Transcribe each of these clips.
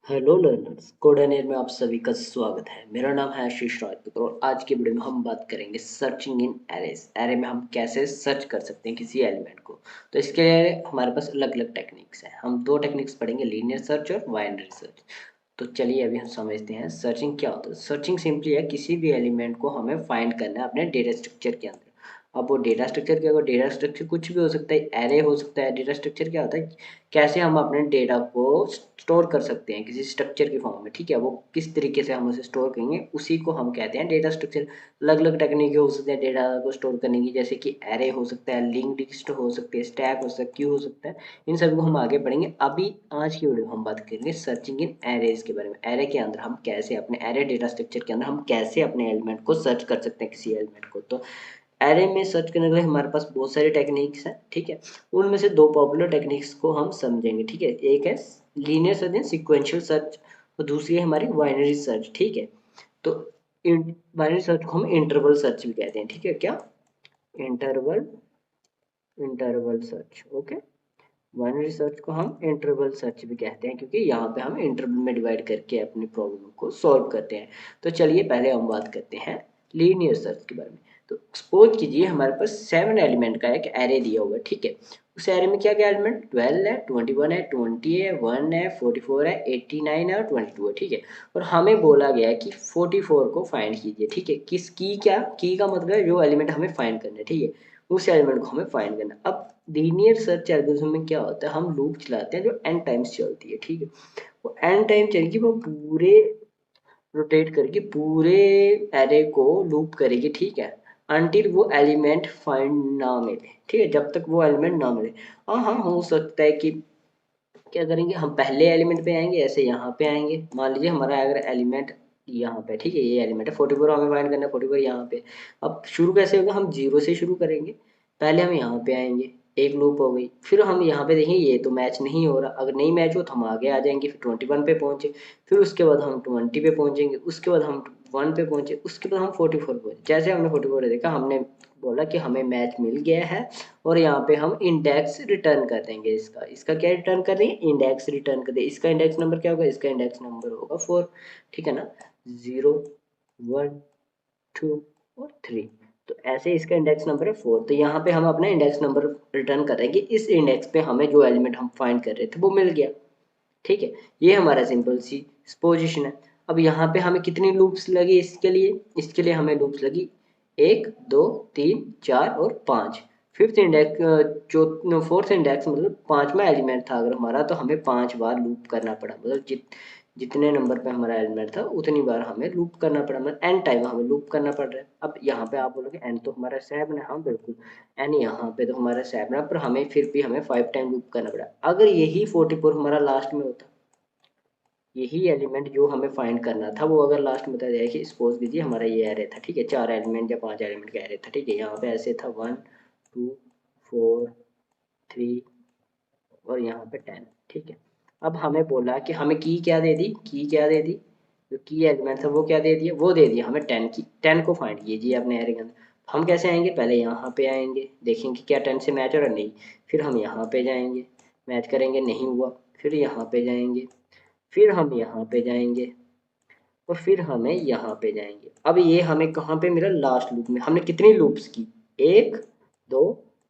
Hello learners, कोडानेर में आप सभी का स्वागत है। मेरा नाम है आशीष राजपूत और आज की वीडियो में हम बात करेंगे सर्चिंग इन एरेज। एरे में हम कैसे सर्च कर सकते हैं किसी एलिमेंट को। तो इसके लिए हमारे पास अलग अलग टेक्निक्स हैं। हम दो टेक्निक्स पढ़ेंगे, लीनियर सर्च और बाइनरी सर्च। तो चलिए अभी हम समझते हैं सर्चिंग क्या होता है। सर्चिंग सिंपली है किसी भी एलिमेंट को हमें फाइंड करना है अपने डेटा स्ट्रक्चर के अंदर। अब वो डेटा स्ट्रक्चर क्या होगा, डेटा स्ट्रक्चर कुछ भी हो सकता है, एरे हो सकता है। डेटा स्ट्रक्चर क्या होता है, कैसे हम अपने डेटा को स्टोर कर सकते हैं किसी स्ट्रक्चर की फॉर्म में। ठीक है, वो किस तरीके से हम उसे स्टोर करेंगे उसी को हम कहते हैं डेटा स्ट्रक्चर। अलग अलग टेक्निक हो सकते हैं डेटा को स्टोर करने की, जैसे कि एरे हो सकता है, लिंक्ड लिस्ट हो सकती है, स्टैक हो सकता है, क्यू हो सकता है। इन सब को हम आगे पढ़ेंगे। अभी आज की वीडियो में हम बात करेंगे सर्चिंग इन एरेज के बारे में। एरे के अंदर हम कैसे अपने एरे डेटा स्ट्रक्चर के अंदर हम कैसे अपने एलिमेंट को सर्च कर सकते हैं किसी एलिमेंट को। तो एरे में सर्च करने के लिए हमारे पास बहुत सारी टेक्निक्स हैं। ठीक है, उनमें से दो पॉपुलर टेक्निक्स को हम समझेंगे। ठीक है, एक है linear search and sequential search और दूसरी है हमारी बाइनरी सर्च। ठीक है, तो बाइनरी सर्च को हम इंटरवल सर्च भी कहते हैं। ठीक है, क्या interval interval search. Okay, binary search को हम इंटरवल सर्च भी कहते हैं क्योंकि यहाँ पे हम इंटरवल में डिवाइड करके अपनी प्रॉब्लम को सॉल्व करते हैं। तो चलिए पहले हम बात करते हैं लीनियर सर्च के बारे में। तो सपोज कीजिए हमारे पास 7 एलिमेंट का एक एरे दिया हुआ है। ठीक है, उस एरे में क्या क्या एलिमेंट, 12 है, 21 है, 20 है, 1 है, 44 है, 89 है और 22 है। ठीक है, और हमें बोला गया है कि 44 को फाइंड कीजिए। ठीक है, किस की का मतलब है जो एलिमेंट हमें फाइंड करना है। ठीक है, उस एलिमेंट को हमें फाइंड करना है। अब लीनियर सर्च एल्गोरिथम में क्या होता है, हम लूप चलाते हैं जो n टाइम्स चलती है। ठीक है, वो n टाइम चलेगी, वो पूरे रोटेट करके पूरे एरे को लूप करेगी। ठीक है, अनटिल वो एलिमेंट फाइंड ना मिले। ठीक है, जब तक वो एलिमेंट ना मिले। हाँ हाँ, हो सकता है कि क्या करेंगे, हम पहले एलिमेंट पे आएंगे, ऐसे यहाँ पे आएंगे। मान लीजिए हमारा अगर एलिमेंट यहाँ पे, ठीक है, ये एलिमेंट है 44, हमें फाइंड करना है 44 यहाँ पे। अब शुरू कैसे होगा, हम जीरो से शुरू करेंगे। पहले हम यहाँ पे आएंगे, एक लूप हो गई, फिर हम यहाँ पे देखेंगे ये तो मैच नहीं हो रहा। अगर नहीं मैच हो तो हम आगे आ जाएंगे, फिर 21 पे पहुंचे, फिर उसके बाद हम 20 पे पहुंचेंगे, उसके बाद हम 1 पे पहुंचे, उसके बाद हम 44 पे पहुंचे। जैसे हमने 44 देखा, हमने बोला कि हमें मैच मिल गया है और यहाँ पे हम इंडेक्स रिटर्न कर देंगे। इसका इसका क्या रिटर्न कर देंगे, इंडेक्स रिटर्न कर देंगे। इसका इंडेक्स नंबर क्या होगा, इसका इंडेक्स नंबर होगा 4। ठीक है ना, 0 1 2 और 3। तो ऐसे इसका इंडेक्स नंबर है 4। तो यहाँ पे हम अपना इंडेक्स नंबर रिटर्न कर देंगे। इस इंडेक्स पे हमें जो एलिमेंट हम फाइंड कर रहे थे वो मिल गया। ठीक है, ये हमारा सिंपल सी पोजीशन है। अब यहाँ पे हमें कितनी लूप्स लगी इसके लिए हमें लूप्स लगी 1 2 3 4 और 5। फिफ्थ इंडेक्स जो फोर्थ इंडेक्स मतलब पांचवा एलिमेंट था अगर हमारा, तो हमें 5 बार लूप करना पड़ा। मतलब जितने नंबर पे हमारा एलिमेंट था उतनी बार हमें लूप करना पड़ा, मतलब एन टाइम हमें लूप करना पड़ रहा है। अब यहाँ पे आप बोलोगे एन तो हमारा 7 है। हाँ बिल्कुल, एन यहाँ पे तो हमारा 7 है, पर हमें फिर भी हमें 5 टाइम लूप करना पड़ा। अगर यही 44 हमारा लास्ट में होता, यही एलिमेंट जो हमें फाइंड करना था वो अगर लास्ट में बता जाए कि सपोज कीजिए हमारा ये एरे था। ठीक है, 4 एलिमेंट या 5 एलिमेंट का एरे था। ठीक है, यहाँ पे ऐसे था 1 2 4 3 और यहाँ पे 10। ठीक है, अब हमें बोला कि हमें की क्या दे दी, जो की एलिमेंट था वो क्या दे दिया, वो दे दिया हमें 10 की। 10 को फाइंड कीजिए अपने एरे के अंदर। हम कैसे आएंगे, पहले यहाँ पे आएंगे, देखेंगे क्या 10 से मैच हो रहा, नहीं। फिर हम यहाँ पे जाएंगे, मैच करेंगे, नहीं हुआ। फिर यहाँ पे जाएंगे, फिर हम यहाँ पे जाएंगे और फिर हमें यहाँ पे जाएंगे। अब ये हमें कहाँ पे मिला, लास्ट लूप में। हमने कितनी लूप्स की, 1 2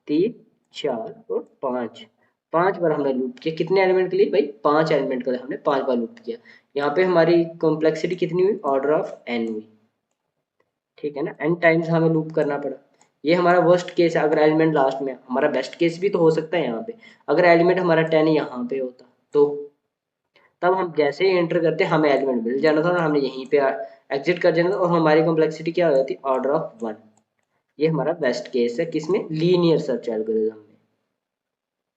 3 4 और 5। 5 बार हमने लूप किया, कितने एलिमेंट के लिए भाई, 5 एलिमेंट के लिए हमने 5 बार लूप किया। यहाँ पे हमारी कॉम्प्लेक्सिटी कितनी हुई, ऑर्डर ऑफ एन हुई। ठीक है ना, एन टाइम्स हमें लूप करना पड़ा। ये हमारा वर्स्ट केस है। अगर एलिमेंट लास्ट में, हमारा बेस्ट केस भी तो हो सकता है यहाँ पे, अगर एलिमेंट हमारा 10 यहाँ पे होता तो तब हम जैसे ही एंटर करते हमें एलिमेंट मिल जाना था और हमने यहीं पे एग्जिट कर जाना था और हमारी कॉम्प्लेक्सिटी क्या हो जाती, ऑर्डर ऑफ 1। ये हमारा बेस्ट केस है, किसमें, लीनियर सर्च एल्गोरिथम में।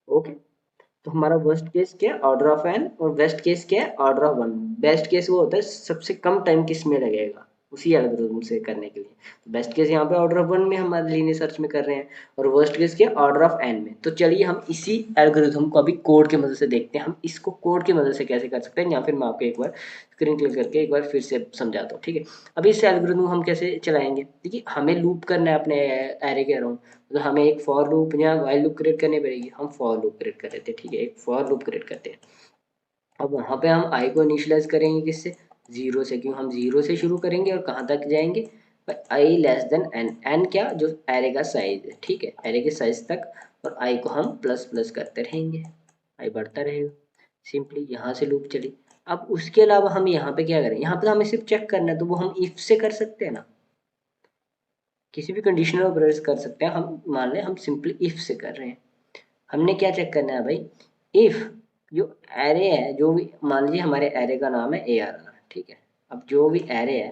ओके, तो हमारा वर्स्ट केस क्या है, ऑर्डर ऑफ एन, और बेस्ट केस क्या है, ऑर्डर ऑफ 1। बेस्ट केस वो होता है सबसे कम टाइम किस में लगेगा उसी एल्गोरिथम से करने के लिए। तो बेस्ट केस यहाँ पे ऑर्डर ऑफ 1 में हम लीनियर सर्च में कर रहे हैं और वर्स्ट केस क्या, ऑर्डर ऑफ एन में। तो चलिए हम इसी एल्गोरिथम को अभी कोड की मदद से देखते हैं, हम इसको कोड की मदद से कैसे कर सकते हैं, या फिर मैं आपको एक बार स्क्रीन क्लिक करके एक बार फिर से समझाता हूँ। ठीक है, अभी इस एल्गोरिथम हम कैसे चलाएंगे, देखिए हमें लूप करना है अपने एरे के अराउंड। तो हमें एक फॉर लूप या वाइल लूप क्रिएट करनी पड़ेगी। हम फॉर लूप क्रिएट कर लेते हैं। ठीक है, एक फॉर लूप क्रिएट करते हैं। अब वहाँ पे हम आई को इनिशियलाइज करेंगे किससे, जीरो से, क्यों हम जीरो से शुरू करेंगे और कहाँ तक जाएंगे, आई लेस देन एन, एन क्या, जो एरे का साइज है, ठीक है, एरे के साइज तक, और आई को हम प्लस प्लस करते रहेंगे, आई बढ़ता रहेगा, सिंपली यहाँ से लूप चली। अब उसके अलावा हम यहाँ पे क्या करें, यहाँ पे हमें सिर्फ चेक करना है, तो वो हम इफ से कर सकते हैं ना, किसी भी कंडीशनल ऑपरेटर्स कर सकते हैं, हम मान लें हम सिंपली इफ से कर रहे हैं। हमने क्या चेक करना है भाई, इफ जो एरे है, जो भी मान लीजिए हमारे एरे का नाम है ए आर आर, ठीक है, अब जो भी एरे है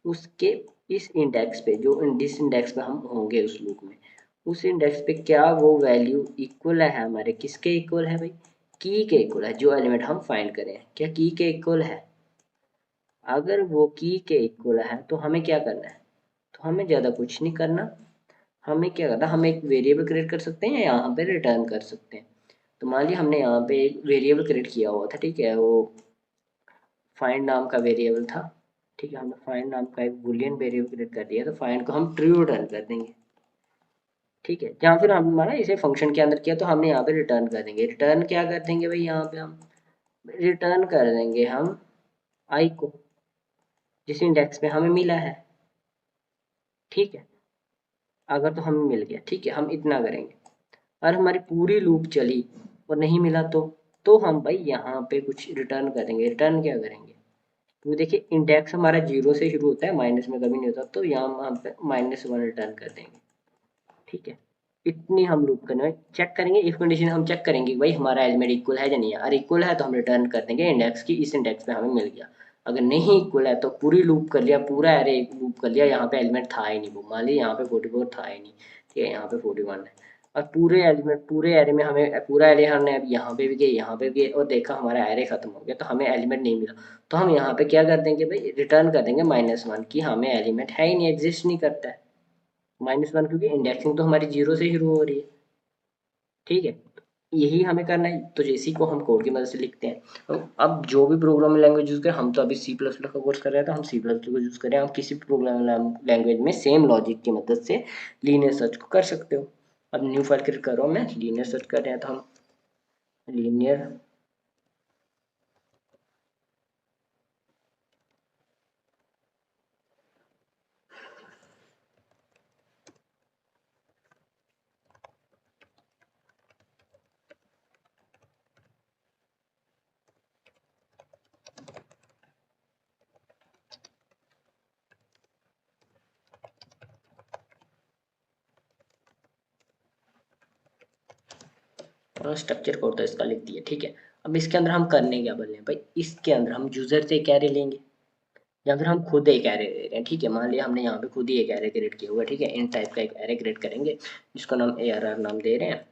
उसके इस इंडेक्स पे, जो जिस इंडेक्स पे हम होंगे उस लूप में, उस इंडेक्स पे क्या वो वैल्यू इक्वल है हमारे, किसके इक्वल है भाई, की के इक्वल है, जो एलिमेंट हम फाइंड करें क्या की के इक्वल है। अगर वो की के इक्वल है तो हमें क्या करना है, तो हमें ज़्यादा कुछ नहीं करना, हमें क्या करना, हम एक वेरिएबल क्रिएट कर सकते हैं या यहाँ पे रिटर्न कर सकते हैं। तो मान लीजिए हमने यहाँ पे एक वेरिएबल क्रिएट किया हुआ था, ठीक है, वो फाइंड नाम का वेरिएबल था, ठीक है, हमने फाइंड नाम का एक बूलियन वेरिएबल क्रिएट कर दिया, तो फाइंड को हम ट्रू रिटर्न कर देंगे, ठीक है, या फिर हम हमारा इसे फंक्शन के अंदर किया तो हमने यहाँ पे रिटर्न कर देंगे, रिटर्न क्या कर देंगे भाई, यहाँ पे हम रिटर्न कर देंगे हम आई को, जिस इंडेक्स पे हमें मिला है, ठीक है, अगर तो हमें मिल गया, ठीक है, हम इतना करेंगे। और हमारी पूरी लूप चली और नहीं मिला तो हम भाई यहाँ पे कुछ रिटर्न करेंगे, रिटर्न क्या करेंगे, तो देखिए इंडेक्स हमारा जीरो से शुरू होता है, माइनस में कभी नहीं होता, तो यहाँ हम पे -1 रिटर्न कर देंगे, ठीक है, इतनी हम लूप करने चेक करेंगे, इफ कंडीशन हम चेक करेंगे कि भाई हमारा एलिमेंट इक्वल है या नहीं है, अगर इक्वल है तो हम रिटर्न कर देंगे इंडेक्स की, इस इंडेक्स पे हमें मिल गया, अगर नहीं इक्वल है तो पूरी लूप कर लिया, पूरा एरे लूप कर लिया, यहाँ पे एलिमेंट था ही नहीं, वो मान लीजिए यहाँ पे 44 था ही नहीं, ठीक है, यहाँ पे 41 है, और पूरे एलिमेंट पूरे एरे में हमें पूरा एरे हमने अब यहाँ पे भी गए, यहाँ पे भी गए, और देखा हमारा एरे खत्म हो गया, तो हमें एलिमेंट नहीं मिला, तो हम यहाँ पे क्या कर देंगे भाई, रिटर्न कर देंगे -1 कि हमें एलिमेंट है ही नहीं, एग्जिस्ट नहीं करता है, -1 क्योंकि इंडेक्सिंग तो हमारी जीरो से शुरू हो रही है, ठीक है, यही हमें करना है, तो इसी को हम कोड की मदद से लिखते हैं। तो अब जो भी प्रोग्रामिंग लैंग्वेज यूज़ करें, हम तो अभी सी प्लस प्लस का कोर्स कर रहे हैं, तो हम सी प्लस प्लस को यूज़ करें, आप किसी भी प्रोग्रामिंग लैंग्वेज में सेम लॉजिक की मदद से लीनियर सर्च को कर सकते हो। अब न्यू फाइल क्रिएट कर रहा हूँ मैं, लीनियर सर्च कर रहे हैं, तो हम लीनियर स्ट्रक्चर कोड तो इसका लिख दिया, ठीक है। अब इसके अंदर हम करने क्या बोल रहे हैं भाई, इसके अंदर हम यूजर से एक एरे लेंगे या फिर हम खुद एक एरे ले रहे हैं, ठीक है, मान लिया हमने यहाँ पे खुद ही एक एरे क्रिएट किया हुआ है, ठीक है, इन टाइप का एक एरे क्रिएट करेंगे जिसको नाम ARR नाम दे रहे हैं,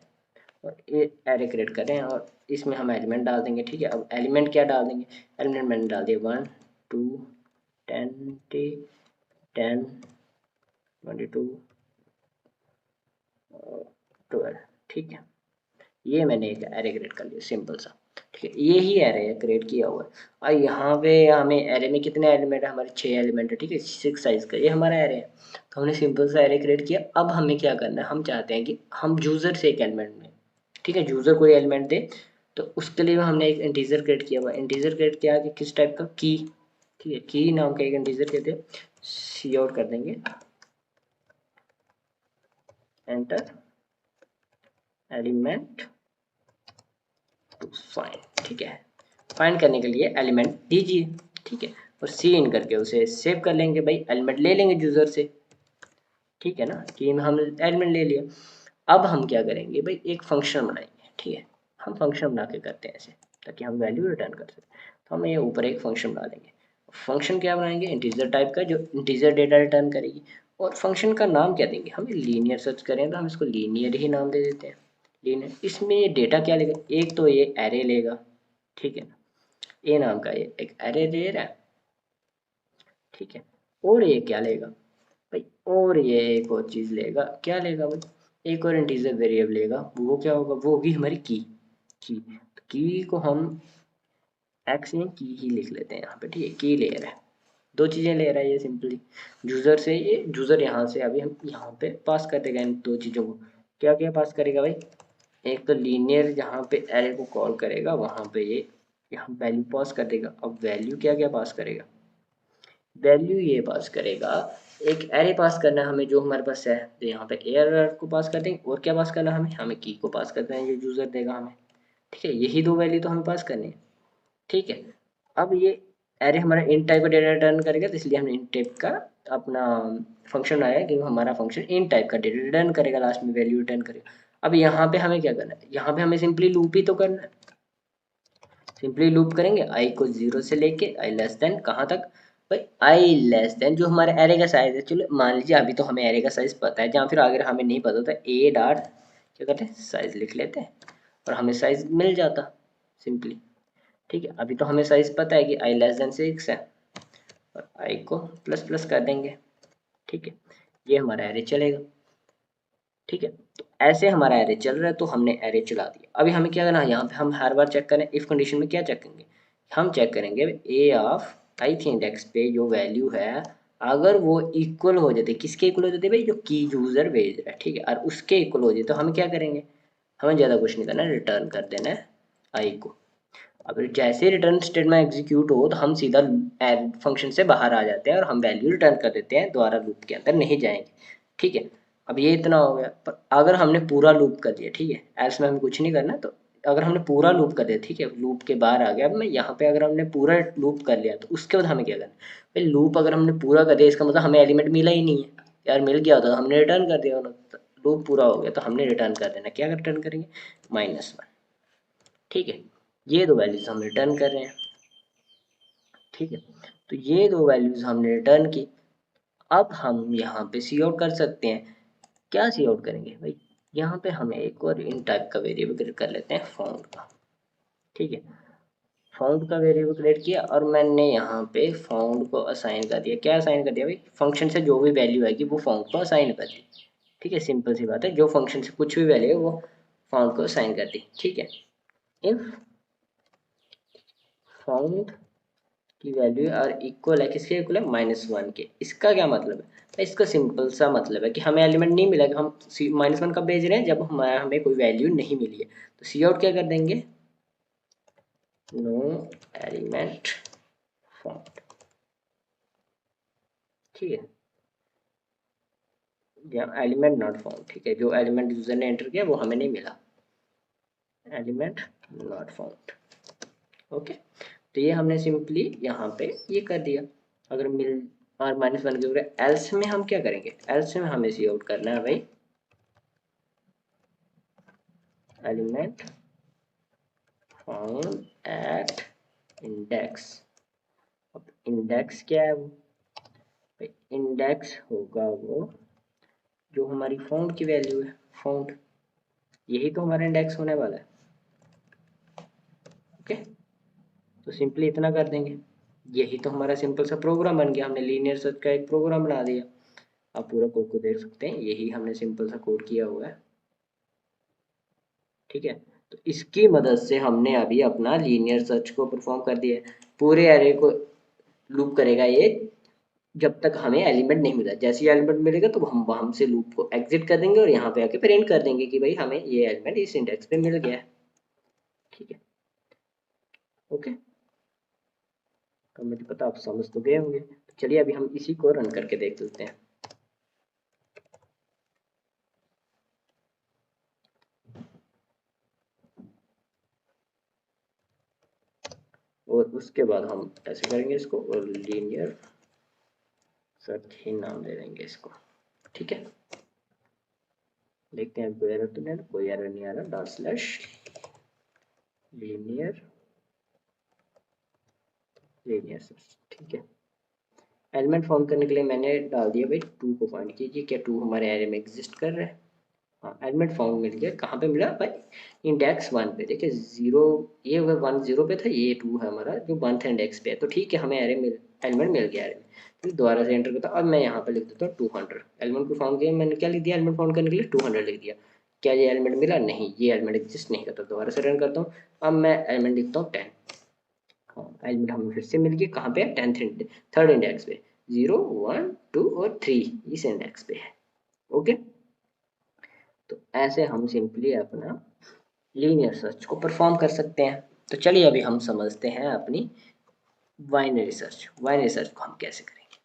और ये एरे क्रिएट कर रहे हैं, और इसमें हम एलिमेंट डाल देंगे, ठीक है। अब एलिमेंट क्या डाल देंगे, एलिमेंट मैंने डाल दिया 1 2 10 10 22 12, ठीक है, ये मैंने एक एरे क्रिएट कर लिया सिंपल सा, ठीक है, ये ही एरे है क्रिएट किया हुआ है। और यहाँ पे हमें एरे में कितने एलिमेंट है, हमारे 6 एलिमेंट है, ठीक है, 6 साइज का ये हमारा एरे है, तो हमने सिंपल सा एरे क्रिएट किया। अब हमें क्या करना है, हम चाहते हैं कि हम यूजर से एक एलिमेंट में, ठीक है, यूजर कोई एलिमेंट दे, तो उसके लिए हमने एक इंटीजर क्रिएट किया हुआ, इंटीजर क्रिएट किया कि किस टाइप का, की, ठीक है, की नाम का एक इंटीजर कहते हैं, सी आउट कर देंगे, एंटर एलिमेंट टू फाइंड, ठीक है, फाइंड करने के लिए एलिमेंट दीजिए, ठीक है, और सी इन करके उसे सेव कर लेंगे, भाई एलिमेंट ले लेंगे यूजर से, ठीक है ना, कि हम एलिमेंट ले लिया। अब हम क्या करेंगे भाई, एक फंक्शन बनाएंगे, ठीक है, हम फंक्शन बना के करते हैं ऐसे, ताकि हम वैल्यू रिटर्न कर सकें, तो हम ये ऊपर एक फंक्शन बना देंगे, फंक्शन क्या बनाएंगे, इंटीजर टाइप का, जो इंटीजर डेटा रिटर्न करेगी, और फंक्शन का नाम क्या देंगे, हम लीनियर सर्च करें तो हम इसको लीनियर ही नाम दे देते हैं, लीनियर, इसमें ये डेटा क्या लेगा, एक तो ये एरे लेगा, ठीक है ना, ए नाम का ये एक एरे ले रहा है, ठीक है, और ये क्या लेगा भाई, और ये एक और चीज लेगा, क्या लेगा भाई, एक और इंटीजर वेरिएबल लेगा, वो क्या होगा, वो होगी हमारी की, तो की को हम एक्स या की ही लिख लेते हैं यहाँ पे, ठीक है, की ले रहा है, दो चीजें ले रहा है ये सिंपली, यूजर से, ये यूजर यहाँ से अभी हम यहाँ पे पास कर देगा इन दो चीजों को, क्या क्या पास करेगा भाई, एक तो लीनियर जहाँ पे एरे को कॉल करेगा वहाँ पे ये यहाँ वैल्यू पास कर देगा। अब वैल्यू क्या क्या पास करेगा, वैल्यू ये पास करेगा, एक एरे पास करना है हमें जो हमारे पास है, तो यहाँ पे एरर को पास कर देंगे, और क्या पास करना है हमें की को पास करते हैं, ये यूजर देगा हमें। ठीक है, यही दो वैल्यू तो हमें पास करनी है। ठीक है, अब ये एरे हमारा इन टाइप का डेटा रिटर्न करेगा, तो इसलिए हमने इन टाइप का अपना फंक्शन बनाया कि हमारा फंक्शन इन टाइप का डेटा रिटर्न करेगा, लास्ट में वैल्यू रिटर्न करेगा। अब यहाँ पे हमें क्या करना है, यहाँ पे हमें सिंपली लूप ही तो करना है। सिंपली लूप करेंगे आई को 0 से लेके आई लेस देन कहाँ तक, भाई आई लेस देन जो हमारे एरे का साइज है। चलो मान लीजिए अभी तो हमें एरे का साइज पता है, जहाँ फिर अगर हमें नहीं पता होता ए डॉट क्या करते हैं साइज लिख लेते हैं और हमें साइज मिल जाता सिंपली। ठीक है, अभी तो हमें साइज पता है कि आई लेस देन 6 है और आई को प्लस प्लस कर देंगे। ठीक है, ये हमारा एरे चलेगा। ठीक है, तो ऐसे हमारा एरे चल रहा है, तो हमने एरे चला दिया। अभी हमें क्या करना है, यहाँ पे हम हर बार चेक करें, इफ कंडीशन में क्या चेक करेंगे, हम चेक करेंगे ए ऑफ आई थी इंडेक्स पे जो वैल्यू है, अगर वो इक्वल हो जाते, किसके इक्वल हो जाते भाई, जो की यूजर भेज रहा है। ठीक है, और उसके इक्वल हो जाए तो हम क्या करेंगे, हमें ज़्यादा कुछ नहीं करना, रिटर्न कर देना है आई को। अब जैसे रिटर्न स्टेटमेंट एग्जीक्यूट हो तो हम सीधा फंक्शन से बाहर आ जाते हैं और हम वैल्यू रिटर्न कर देते हैं, दोबारा लूप के अंदर नहीं जाएंगे। ठीक है, अब ये इतना हो गया, पर अगर हमने पूरा लूप कर दिया, ठीक है, एल्स में हमें कुछ नहीं करना, तो अगर हमने पूरा लूप कर दिया, ठीक है, लूप के बाहर आ गया, अब मैं यहाँ पे अगर हमने पूरा लूप कर लिया तो उसके बाद हमें क्या करना है, भाई लूप अगर हमने पूरा कर दिया इसका मतलब हमें एलिमेंट मिला ही नहीं है यार, मिल गया होता तो हमने रिटर्न कर दिया होता। लूप पूरा हो गया तो हमने रिटर्न कर देना, क्या रिटर्न करेंगे, -1। ठीक है, ये दो वैल्यूज हम रिटर्न कर रहे हैं। ठीक है, तो ये दो वैल्यूज हमने रिटर्न की। अब हम यहाँ पे सी आउट कर सकते हैं। क्या सी आउट करेंगे भाई, यहाँ पे हमें एक और इन टाइप का वेरिएबल क्रिएट कर लेते हैं फाउंड का। ठीक है, फाउंड का वेरिएबल क्रिएट किया और मैंने यहाँ पे फाउंड को असाइन कर दिया। क्या असाइन कर दिया भाई, फंक्शन से जो भी वैल्यू आएगी वो फाउंड को असाइन कर दी। ठीक है, सिंपल सी बात है, जो फंक्शन से कुछ भी वैल्यू है वो फाउंड को असाइन कर दी। ठीक है, इफ फाउंड की वैल्यू और इक्वल है, किसके इक्वल है, -1 के। इसका क्या मतलब है, तो इसका सिंपल सा मतलब है कि हमें एलिमेंट नहीं मिला, कि हम -1 कब भेज रहे हैं, जब हमें कोई वैल्यू नहीं मिली है। तो सी आउट क्या कर देंगे, नो एलिमेंट फाउंड। ठीक है, या एलिमेंट नॉट फाउंड। ठीक है, जो एलिमेंट यूजर ने एंटर किया वो हमें नहीं मिला, एलिमेंट नॉट फाउंड। ओके, तो ये हमने सिंपली यहाँ पे ये कर दिया। अगर मिल और -1 के ऊपर, एल्स में हम क्या करेंगे, एल्स में हमें सी आउट करना है भाई एलिमेंट फाउंड एट इंडेक्स। अब इंडेक्स क्या है, वो इंडेक्स होगा वो जो हमारी फाउंड की वैल्यू है, फाउंड, यही तो हमारा इंडेक्स होने वाला है। ओके, तो सिंपली इतना कर देंगे, यही तो हमारा सिंपल सा प्रोग्राम बन गया, हमने लीनियर सर्च का एक प्रोग्राम बना दिया। आप पूरा कोड को देख सकते हैं, यही हमने सिंपल सा कोड किया हुआ है। ठीक है, तो इसकी मदद से हमने अभी अपना लीनियर सर्च को परफॉर्म कर दिया है। पूरे एरे को लूप करेगा ये जब तक हमें एलिमेंट नहीं मिला, जैसे ही एलिमेंट मिलेगा तो हम वहां से लूप को एग्जिट कर देंगे और यहाँ पे आके प्रिंट कर देंगे कि भाई हमें ये एलिमेंट इस इंडेक्स पे मिल गया है। ठीक है, ओके, तो मुझे पता आप समझ तो गए होंगे। तो चलिए अभी हम इसी को रन करके देख लेते हैं। और उसके बाद हम ऐसे करेंगे इसको और लीनियर सर्च ही नाम दे देंगे इसको। ठीक है, देखते हैं कोई एरर तो नहीं, कोई एरर नहीं आ रहा, dot slash linear linear search. ठीक है, एलिमेंट फाउंड करने के लिए मैंने डाल दिया भाई 2 को फाइंड कीजिए, क्या 2 हमारे एरे में एग्जिस्ट कर रहा है। हाँ, एलिमेंट फाउंड मिल गया, कहाँ पे मिला भाई, इंडेक्स 1 पे। देखिए 0, ये 1 0 पे था, ये 2 है हमारा जो 1th इंडेक्स पे है, तो ठीक है हमें एलिमेंट मिल गया एरे में। फिर दोबारा से एंटर करता हूँ, अब मैं यहाँ पे लिख देता हूँ 200। एलिमेंट को फाउंड किया, मैंने क्या लिख दिया, एलिमेंट फाउंड करने के लिए 200 लिख दिया। क्या ये एलिमेंट मिला, नहीं, ये एलिमेंट एग्जिस्ट नहीं करता। दोबारा से रन करता हूँ, अब मैं एलिमेंट लिखता हूँ 10। हाँ, एलिमेंट हमें फिर से मिल गया, कहाँ पे है, 3rd इंडेक्स पे, 0 1 2 और 3 इस इंडेक्स पे है। ओके, तो ऐसे हम सिंपली अपना लीनियर सर्च को परफॉर्म कर सकते हैं। तो चलिए अभी हम समझते हैं अपनी बाइनरी सर्च। बाइनरी सर्च को हम कैसे करेंगे?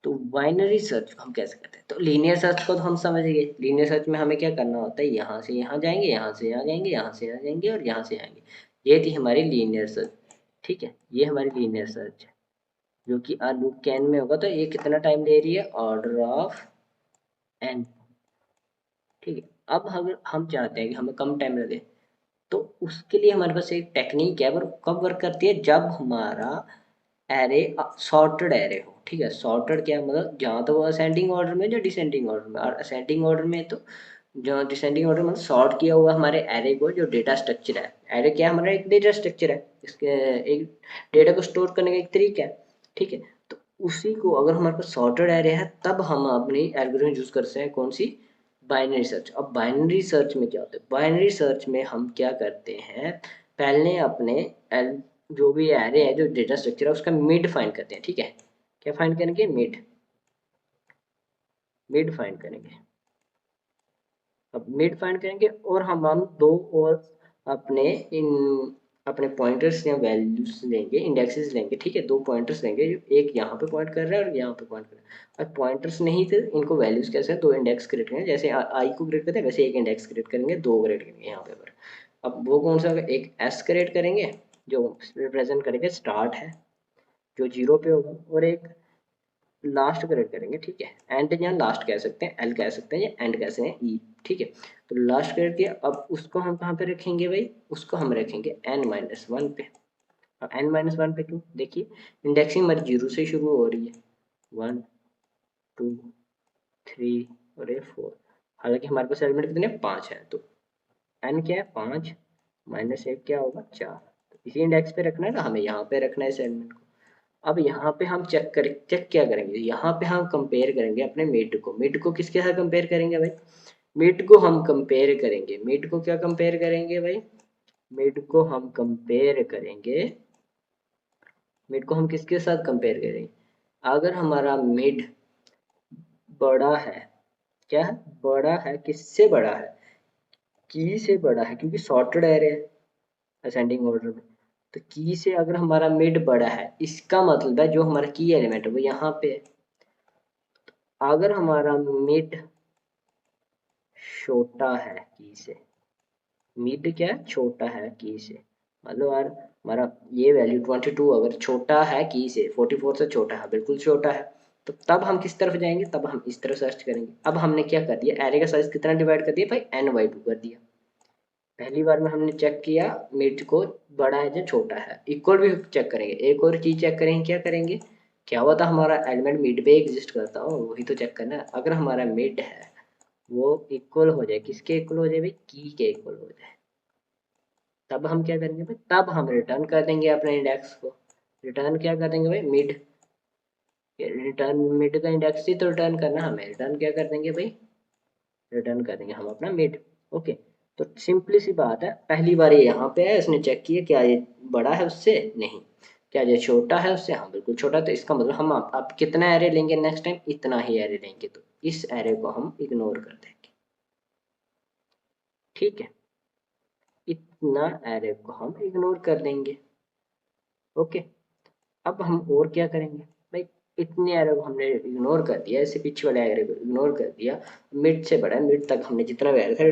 तो बाइनरी सर्च को हम कैसे करते हैं? तो लीनियर सर्च को तो हम समझ गए। लीनियर सर्च में हमें क्या करना होता है, यहाँ से यहाँ जाएंगे, यहाँ से यहाँ जाएंगे, यहाँ से यहाँ जाएंगे और यहाँ से आएंगे। ये थी हमारी लीनियर सर्च। ठीक है, ये हमारी लीनियर सर्च है जो कि लूप कैन में होगा। तो ये कितना टाइम ले रही है? Order of N. ठीक है, अब अगर हम चाहते हैं कि हमें कम टाइम लगे, तो उसके लिए हमारे पास एक टेक्निक है, वो कब वर्क करती है? जब हमारा एरे सॉर्टेड एरे हो। ठीक है, सॉर्टेड क्या मतलब, जहाँ तो वो असेंडिंग ऑर्डर में, जो डिसेंडिंग ऑर्डर में। और असेंडिंग ऑर्डर में तो जो डिसेंडिंग ऑर्डर में सॉर्ट किया हुआ हमारे एरे को, जो डेटा स्ट्रक्चर है। एरे क्या है? हमारा एक डेटा स्ट्रक्चर है, इसके एक डेटा को स्टोर करने का एक तरीका है। ठीक है, तो उसी को अगर हमारे पास सॉर्टेड एरे है, तब हम अपनी एल्गोरिथम यूज करते हैं। कौन सी? Binary search. अब बाइनरी सर्च में क्या होता है? बाइनरी सर्च में हम क्या करते हैं, पहले अपने जो भी एरे है, जो डेटा स्ट्रक्चर है, उसका मिड फाइंड करते हैं। ठीक है, क्या फाइंड करेंगे? मिड। मिड फाइंड करेंगे। अब मिड फाइंड करेंगे और हम दो और अपने इन अपने पॉइंटर्स या वैल्यूज लेंगे, इंडेक्सेस लेंगे। ठीक है, दो पॉइंटर्स लेंगे, जो एक यहाँ पे पॉइंट कर रहा है और यहाँ पे पॉइंट कर रहा है। अब पॉइंटर्स नहीं थे, इनको वैल्यूज कैसे? दो इंडेक्स क्रिएट करेंगे। जैसे आई को क्रिएट करते हैं, वैसे एक इंडेक्स क्रिएट करेंगे, दो क्रिएट करेंगे यहाँ पे पर। अब वो कौन सा होगा? एक एस क्रिएट करेंगे जो रिप्रेजेंट करेंगे स्टार्ट है, जो जीरो पे होगा, और एक लास्ट करेक्ट करेंगे। ठीक है, एंड या लास्ट कह सकते हैं, एल कह सकते हैं, या एंड कह सकते हैं, ई। ठीक है, तो लास्ट करेक्ट किया। अब उसको हम कहाँ पे रखेंगे भाई? उसको हम रखेंगे n-1 पे। अब n-1 पे क्यों? देखिए, इंडेक्सिंग हमारी जीरो से शुरू हो रही है, 1 2 3 और ये 4। हालांकि हमारे पास एलिमेंट कितने? 5 है। तो n क्या है? 5 माइनस 1 क्या होगा? 4। तो इसी इंडेक्स पे रखना है ना, हमें यहाँ पे रखना है इस एलिमेंट को। अब यहाँ पे हम चेक क्या करेंगे? यहाँ पे हम कंपेयर करेंगे अपने मिड को। मिड को किसके साथ कंपेयर करेंगे भाई? मिड को हम कंपेयर करेंगे। मिड को क्या कंपेयर करेंगे भाई? मिड को हम कंपेयर करेंगे। मिड को हम किसके साथ कंपेयर करेंगे? अगर हमारा मिड बड़ा है, क्या है? बड़ा है, किससे बड़ा है? की से बड़ा है, क्योंकि सॉर्टेड एरे है असेंडिंग ऑर्डर में। तो की से अगर हमारा मिड बड़ा है, इसका मतलब है जो हमारा की एलिमेंट है वो यहाँ पे है। अगर हमारा मिड छोटा है की से, मिड क्या है? छोटा है की से, मतलब यार हमारा ये वैल्यू 22 अगर छोटा है की से, 44 से छोटा है, बिल्कुल छोटा है, तो तब हम किस तरफ जाएंगे? तब हम इस तरफ सर्च करेंगे। अब हमने क्या कर दिया? एरे का साइज कितना डिवाइड कर दिया भाई? n/2 कर दिया। पहली बार में हमने चेक किया मिड को, बड़ा है या छोटा है। इक्वल भी चेक करेंगे, एक और चीज चेक करेंगे। क्या करेंगे? क्या हुआ था? हमारा एलिमेंट मिड पे एग्जिस्ट करता हो, वही तो चेक करना है। अगर हमारा मिड है वो इक्वल हो जाए, किसके इक्वल हो जाए भाई? की के इक्वल हो जाए, तब हम क्या करेंगे भाई? तब हम रिटर्न कर देंगे अपने इंडेक्स को। रिटर्न क्या कर देंगे भाई? मिड। रिटर्न मिड का इंडेक्स ही तो रिटर्न करना है हमें। रिटर्न क्या कर देंगे भाई? रिटर्न कर देंगे हम अपना मिड। ओके, तो सिंपली सी बात है। पहली बार ये यहाँ पे है, इसने चेक किया क्या ये बड़ा है उससे? नहीं। क्या ये छोटा है उससे? हाँ बिल्कुल छोटा। तो इसका मतलब हम आप कितना एरे लेंगे नेक्स्ट टाइम? इतना ही एरे लेंगे। तो इस एरे को हम इग्नोर कर देंगे। ठीक है, इतना एरे को हम इग्नोर कर देंगे। ओके, अब हम और क्या करेंगे भाई? इतने एरे को हमने इग्नोर कर दिया, ऐसे पीछे वाले एरे को इग्नोर कर दिया। मिड से बड़ा है, मिड तक हमने जितना भी एरे था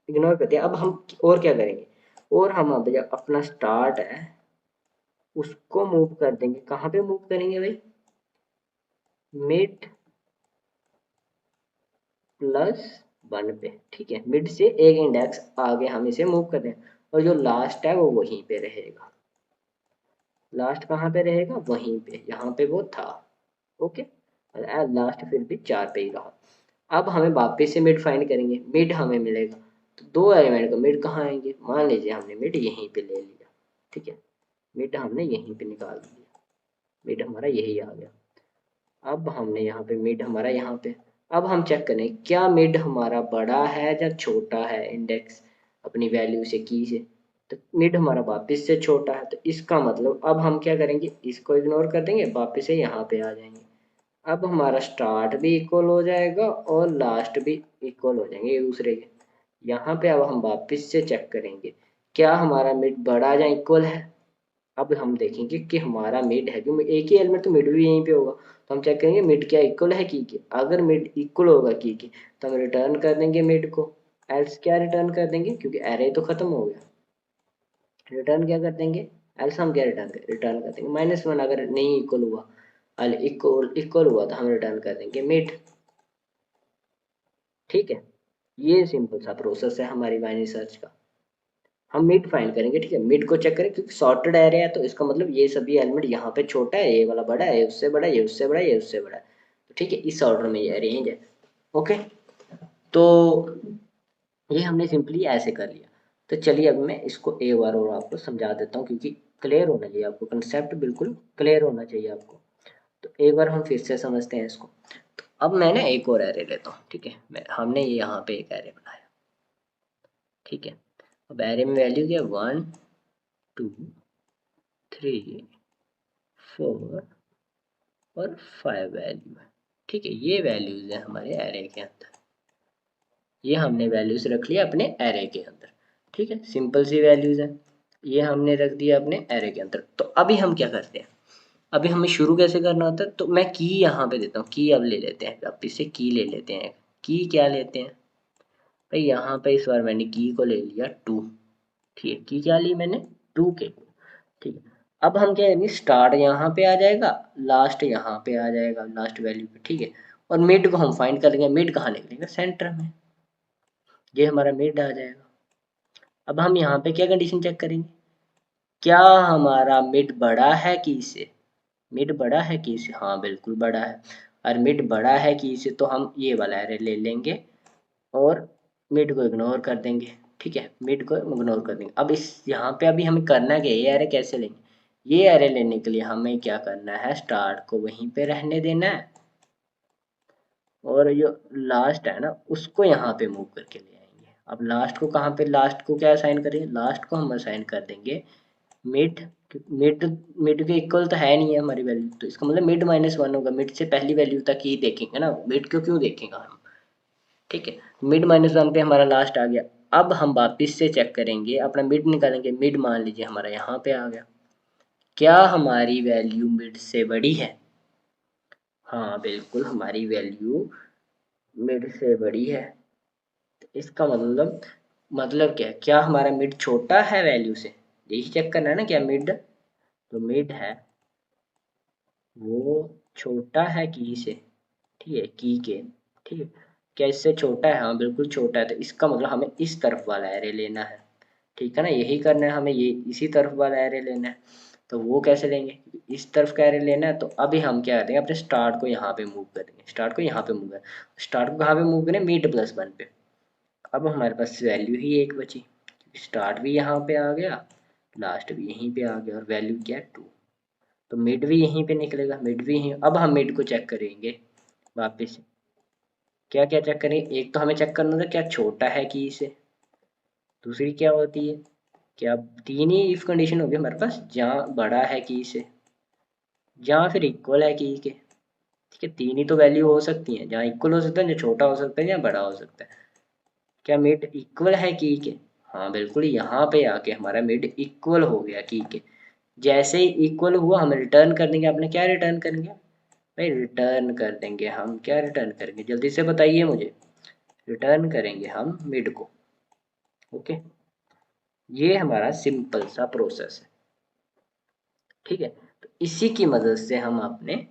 इग्नोर कर दिया। अब हम और क्या करेंगे? और हम अब जो अपना स्टार्ट है उसको मूव कर देंगे। कहाँ पे मूव करेंगे भाई? मिड +1 पे। ठीक है, मिड से एक इंडेक्स आगे हम इसे मूव कर दें, और जो लास्ट है वो वहीं पे रहेगा। लास्ट कहाँ पे रहेगा? वहीं पे, यहाँ पे वो था। ओके, लास्ट फिर भी 4 पे ही रहा। अब हमें वापस से मिड फाइंड करेंगे। मिड हमें मिलेगा, तो दो एलिमेंट का मिड कहाँ आएंगे? मान लीजिए हमने मिड यहीं पे ले लिया। ठीक है, मिड हमने यहीं पे निकाल दिया, मिड हमारा यही आ गया। अब हमने यहाँ पे मिड हमारा यहाँ पे। अब हम चेक करें क्या मिड हमारा बड़ा है या छोटा है इंडेक्स अपनी वैल्यू से, की से। तो मिड हमारा वापस से छोटा है, तो इसका मतलब अब हम क्या करेंगे? इसको इग्नोर कर देंगे, वापस से यहाँ पे आ जाएंगे। अब हमारा स्टार्ट भी इक्वल हो जाएगा और लास्ट भी इक्वल हो जाएंगे एक दूसरे के। यहाँ पे अब हम वापस से चेक करेंगे क्या हमारा मिड बड़ा या इक्वल है? अब हम देखेंगे कि हमारा मिड है, जो एक ही एलिमेंट, तो मिड भी यहीं पे होगा, तो हम चेक करेंगे मिड क्या इक्वल है की के। अगर मिड इक्वल होगा की के तो हम रिटर्न कर देंगे मिड को, एल्स क्या रिटर्न कर देंगे, क्योंकि एरे तो खत्म हो गया, रिटर्न क्या कर देंगे, एल्स हम क्या रिटर्न कर देंगे -1। अगर नहीं इक्वल हुआ, इक्वल इक्वल हुआ तो हम रिटर्न कर देंगे मिड। ठीक है, ये सिंपल सा प्रोसेस है हमारी बाइनरी सर्च का। हम मिड फाइंड करेंगे, ठीक है, मिड को चेक करें, क्योंकि सॉर्टेड एरे है तो इसका मतलब ये सभी एलिमेंट यहाँ पे छोटा है, ये वाला बड़ा है, ये उससे बड़ा है, ये उससे बड़ा है, ये उससे बड़ा है, तो ठीक है, इस ऑर्डर में ये अरेंज है। ओके, तो ये हमने सिंपली ऐसे कर लिया। तो चलिए अब मैं इसको एक बार और आपको समझा देता हूँ, क्योंकि क्लियर होना चाहिए आपको, कंसेप्ट बिल्कुल क्लियर होना चाहिए आपको। तो एक बार हम फिर से समझते हैं इसको। तो अब मैं ना एक और एरे लेता हूँ, ठीक है, हमने ये यहाँ पे एक एरे बनाया, ठीक है। अब एरे में वैल्यू क्या है, 1 2 3 4 और 5 वैल्यू है, ठीक है, ये वैल्यूज है हमारे एरे के अंदर। ये हमने वैल्यूज रख लिया अपने एरे के अंदर, ठीक है, सिंपल सी वैल्यूज है, ये हमने रख दिया अपने एरे के अंदर। तो अभी हम क्या करते हैं, अभी हमें शुरू कैसे करना होता है, तो मैं की यहाँ पे देता हूँ, की अब ले लेते हैं, वापिस से की ले लेते हैं। की क्या लेते हैं भाई, यहाँ पे इस बार मैंने की को ले लिया 2, ठीक है, की क्या ली मैंने, 2 के, ठीक है। अब हम क्या करेंगे, स्टार्ट यहाँ पे आ जाएगा, लास्ट यहाँ पे आ जाएगा, लास्ट वैल्यू पे, ठीक है। और मिड को हम फाइंड कर लेंगे, मिड कहाँ निकलेगा, सेंटर में, ये हमारा मिड आ जाएगा। अब हम यहाँ पे क्या कंडीशन चेक करेंगे, क्या हमारा मिड बड़ा है की से, मिड बड़ा है की से, हाँ बिल्कुल बड़ा है। और मिड बड़ा है की से तो हम ये वाला एरे ले लेंगे और मिड को इग्नोर कर देंगे, ठीक है, मिड को इग्नोर कर देंगे। अब इस यहाँ पे अभी हमें करना क्या है, ये एरे कैसे लेंगे, ये एरे लेने के लिए हमें क्या करना है, स्टार्ट को वहीं पे रहने देना है, और जो लास्ट है ना उसको यहाँ पे मूव करके ले आएंगे। अब लास्ट को कहाँ पे, लास्ट को क्या असाइन करेंगे, लास्ट को हम असाइन कर देंगे मिड। मिड मिड के इक्वल तो है नहीं है हमारी वैल्यू, तो इसका मतलब मिड -1 होगा, मिड से पहली वैल्यू तक ही देखेंगे ना, मिड को क्यों देखेंगे हम, ठीक है। मिड -1 पे हमारा लास्ट आ गया। अब हम वापिस से चेक करेंगे, अपना मिड निकालेंगे, मिड मान लीजिए हमारा यहाँ पे आ गया, क्या हमारी वैल्यू मिड से बड़ी है, हाँ बिल्कुल हमारी वैल्यू मिड से बड़ी है। इसका मतलब क्या है, क्या हमारा मिड छोटा है वैल्यू से, यही चेक करना है ना, क्या मिड, तो मिड है वो छोटा है की से, ठीक है, की के, ठीक है, क्या इससे छोटा है, हाँ बिल्कुल छोटा है, तो इसका मतलब हमें इस तरफ वाला एरे लेना है, ठीक है ना, यही करना है हमें, ये इसी तरफ वाला एरे लेना है। तो वो कैसे लेंगे, इस तरफ का एरे लेना है, तो अभी हम क्या करेंगे, अपने स्टार्ट को यहाँ पे मूव करेंगे, स्टार्ट को यहाँ पे मूव करें, स्टार्ट को कहाँ पे मूव करें, मिड +1 पे। अब हमारे पास वैल्यू ही एक बची, स्टार्ट भी यहाँ पे आ गया, लास्ट भी यहीं पे आ गया, और वैल्यू क्या है 2, तो मिड भी यहीं पे निकलेगा, मिड भी यहीं। अब हम मिड को चेक करेंगे वापस, क्या क्या चेक करेंगे, एक तो हमें चेक करना था क्या छोटा है की से, दूसरी क्या होती है, क्या, तीन ही इफ कंडीशन होगी हमारे पास, जहाँ बड़ा है की से, जहाँ फिर इक्वल है की के, ठीक है, तीन ही तो वैल्यू हो सकती है, जहाँ इक्वल हो सकता है, जहाँ छोटा हो सकता है, जहाँ बड़ा हो सकता है। क्या मिड इक्वल है की के, हाँ बिल्कुल, यहाँ पे आके हमारा मिड इक्वल हो गया की के। जैसे ही इक्वल हुआ हम रिटर्न कर देंगे, आपने क्या रिटर्न करेंगे भाई, रिटर्न कर देंगे हम, क्या रिटर्न करेंगे जल्दी से बताइए मुझे, रिटर्न करेंगे हम मिड को। ओके, ये हमारा सिंपल सा प्रोसेस है, ठीक है। तो इसी की मदद से हम अपने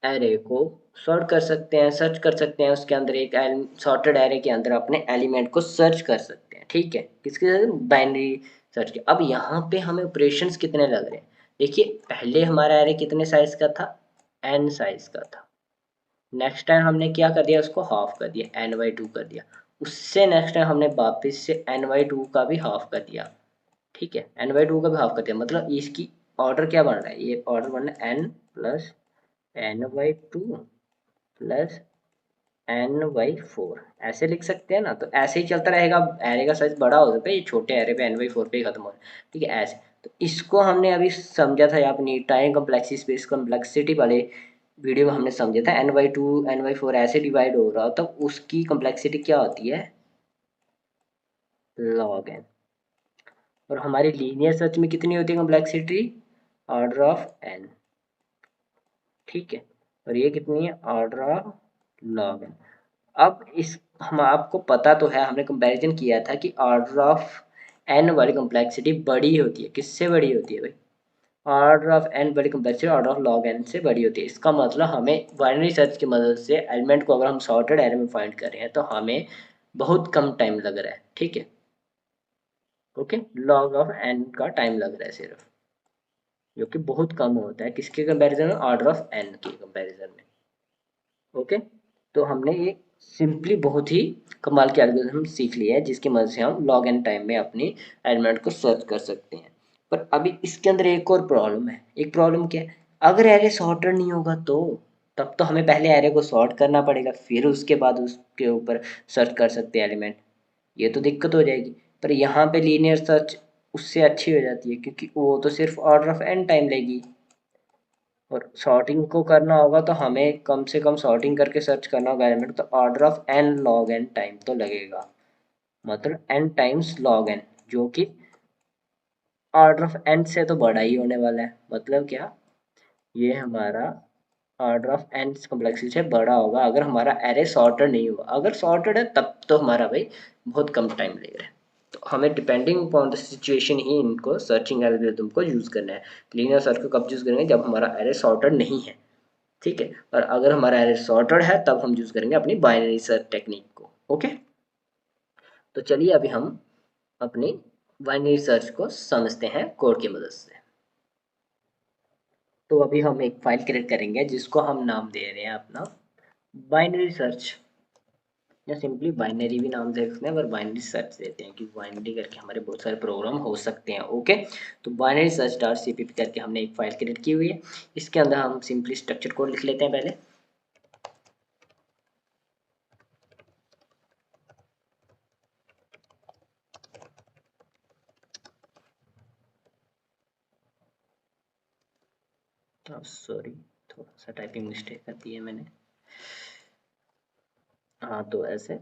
एरे को सॉर्ट कर सकते हैं, सर्च कर सकते हैं, उसके अंदर एक सॉर्टेड एरे के अंदर अपने एलिमेंट को सर्च कर सकते हैं, ठीक है, किसके, बाइनरी सर्च के। अब यहाँ पे हमें ऑपरेशंस कितने लग रहे हैं, देखिए पहले हमारा एरे कितने साइज का था, n साइज का था, नेक्स्ट टाइम हमने क्या कर दिया, उसको हाफ कर दिया, n/2 कर दिया, उससे नेक्स्ट टाइम हमने वापस से n/2 का भी हाफ कर दिया, ठीक है, n/2 का भी हाफ कर दिया, मतलब इसकी ऑर्डर क्या बन रहा है, ये ऑर्डर बन रहा है n plus n/2 plus n/4, ऐसे लिख सकते हैं ना, तो ऐसे ही चलता रहेगा। एरे का साइज बड़ा हो सकता है, ये छोटे एरे पे n/4 पे ही खत्म हो रहा है, ठीक है, ऐसे। तो इसको हमने अभी समझा था अपनी टाइम कम्प्लेक्सिटी स्पेस कम्प्लेक्सिटी वाले वीडियो में, हमने समझा था n/2 n/4 ऐसे डिवाइड हो रहा हो, तब उसकी कम्प्लेक्सिटी क्या होती है, log n, और हमारी लीनियर सर्च में कितनी होती है कॉम्प्लेक्सिटी, ऑर्डर ऑफ एन, ठीक है। और ये कितनी है, ऑर्डर ऑफ लॉग एन। अब इस हम आपको पता तो है, हमने कंपैरिजन किया था कि ऑर्डर ऑफ एन वाली कॉम्प्लेक्सिटी बड़ी होती है, किससे बड़ी होती है भाई, ऑर्डर ऑफ एन बड़ी complexity order of log N से बड़ी होती है। इसका मतलब हमें बाइनरी सर्च की मदद से एलिमेंट को अगर हम सॉर्टेड एरे में फाइंड कर रहे हैं तो हमें बहुत कम टाइम लग रहा है, ठीक है। ओके, लॉग ऑफ एन का टाइम लग रहा है सिर्फ, जो कि बहुत कम होता है किसके कंपैरिजन में, ऑर्डर ऑफ एन के कंपैरिजन में। ओके, तो हमने ये सिंपली बहुत ही कमाल की एल्गोरिथम सीख लिया है जिसकी मदद से हम लॉग एन टाइम में अपनी एलिमेंट को सर्च कर सकते हैं। पर अभी इसके अंदर एक और प्रॉब्लम है। एक प्रॉब्लम क्या है, अगर एरे सॉर्टेड नहीं होगा तो तब तो हमें पहले एरे को सॉर्ट करना पड़ेगा, फिर उसके बाद उसके ऊपर सर्च कर सकते हैं एलिमेंट। ये तो दिक्कत हो जाएगी। पर यहाँ पे लीनियर सर्च उससे अच्छी हो जाती है क्योंकि वो तो सिर्फ ऑर्डर ऑफ एन टाइम लेगी, और सॉर्टिंग को करना होगा तो हमें कम से कम सॉर्टिंग करके सर्च करना होगा एलिमेंट, तो order of N log N time तो लगेगा, मतलब एन टाइम्स लॉग एन, जो कि ऑर्डर ऑफ एन से तो बड़ा ही होने वाला है। मतलब क्या, ये हमारा ऑर्डर ऑफ एन कॉम्प्लेक्सिटी से बड़ा होगा अगर हमारा एरे सॉर्टेड नहीं हुआ। अगर सॉर्टेड है तब तो हमारा भाई बहुत कम टाइम ले रहा है। तो हमें डिपेंडिंग अपॉन द सिचुएशन ही इनको सर्चिंग एल्गोरिथम को यूज़ करना है। लीनियर सर्च को कब यूज़ करेंगे, जब हमारा एरे सॉर्टेड नहीं है, ठीक है। और अगर हमारा एरे सॉर्टेड है तब हम यूज़ करेंगे अपनी बाइनरी सर्च टेक्निक को। ओके, तो चलिए अभी हम अपनी बाइनरी सर्च को समझते हैं कोड की मदद से। तो अभी हम एक फाइल क्रिएट करेंगे जिसको हम नाम दे रहे हैं अपना बाइनरी सर्च, या सिंपली बाइनरी भी नाम दे सकते हैं, पर बाइनरी सर्च देते हैं क्योंकि बाइनरी करके हमारे बहुत सारे प्रोग्राम हो सकते हैं। ओके, तो बाइनरी सर्च डॉट सीपीपी करके हमने एक फाइल क्रिएट की हुई है। इसके अंदर हम सिंपली स्ट्रक्चर कोड लिख लेते हैं पहले। सॉरी, थोड़ा सा टाइपिंग मिस्टेक कर दी है मैंने। हाँ, तो ऐसे